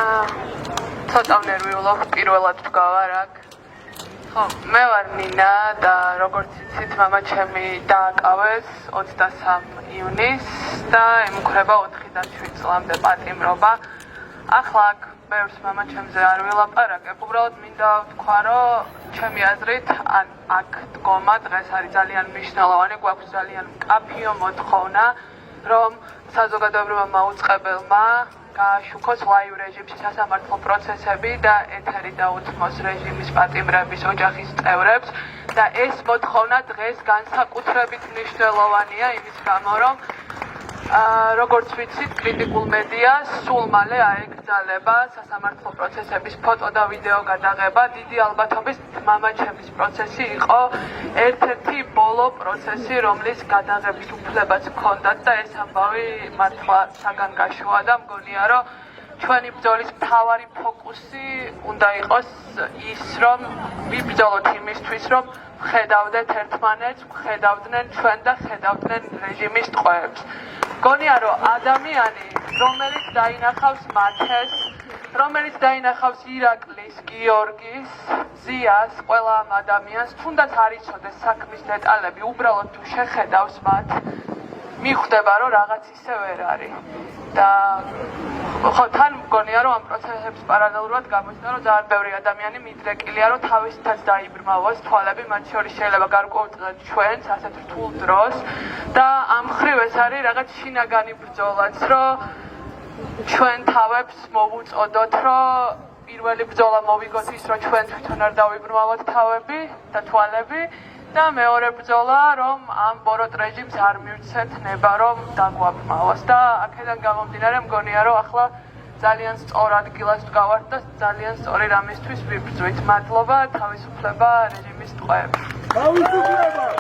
ცოტა ნერვიულობ პირველად ვდგავარ აქ. ხო, მე ვარ ნინა და როგორც იცით, მამა ჩემი დააკავეს 23 ივნისს და ემუქრება 4-7 წლამდე პატიმრობა. ახლა აქ ბევრს მამა ჩემზე არ ვილაპარაკებ, უბრალოდ მინდა ვთქვა, რომ ჩემი აზრით აქ დგომა დღეს არის ძალიან მნიშვნელოვანი, გვაქვს ძალიან მკაფიო მოთხოვნა, რომ საზოგადოებრივმა მაუწყებელმა გააშუქოს ლაივ რეჟიმში სასამართლო პროცესები და ეთერი დაუთმოს რეჟიმის პატიმრების ოჯახის წევრებს და ეს მოთხოვნა დღეს განსაკუთრებით მნიშვნელოვანია იმის გამო, რომ როგორც ვიცით, კრიტიკულ მედიას სულ მალე აეკრძალება სასამართლო პროცესების ფოტო და ვიდეო გადაღება. დიდი ალბათობით მამაჩემის პროცესი იყო ერთ-ერთი ბოლო პროცესი, რომლის გადაღების უფლებაც ჰქონდათ და ეს ამბავი მართლა საგანგაშოა და მგონია, რომ ჩვენი ბრძოლის მთავარი ფოკუსი უნდა იყოს ის, რომ ვიბრძოლოთ იმისთვის, რომ ხედავდეთ ერთმანეთს, ხედავდნენ ჩვენ და ხედავდნენ რეჟიმის ტყვეებს. მგონია, რომ ადამიანი, რომელიც დაინახავს მათეს, რომელიც დაინახავს ირაკლის, გიორგის, ზიას, ყველა ამ ადამიანს, თუნდაც არ იცოდეს საქმის დეტალები, უბრალოდ თუ შეხედავს მათ, მიხვდება, რომ რაღაც ისე ვერ არის. და ხო, თან მგონია, რომ ამ პროცესების პარალელურად გამოჩნდა, რომ ძალიან ბევრი ადამიანი მიდრეკილია, რომ თავისთაც დაიბრმავოს თვალები, მათ შორის შეიძლება გარკვეულწილად ჩვენს, ასეთ რთულ დროს და ამ მხრივ ეს არის რაღაც შინაგანი ბრძოლაც, რომ ჩვენ თავებს მოვუწოდოთ, რომ პირველი ბრძოლა მოვიგოთ ის, რომ ჩვენ თვითონ არ დავიბრმავოთ თავები და თვალები და მეორე ბრძოლა, რომ ამ ბოროტ რეჟიმს არ მივცეთ ნება, რომ დაგვაბრმავოს და აქედან გამომდინარე მგონია, რომ ახლა ძალიან სწორ ადგილას ვდგავართ და ძალიან სწორი რამისთვის ვიბრძვით. მადლობა, თავისუფლება რეჟიმის ტყვეებს. თავისუფლება!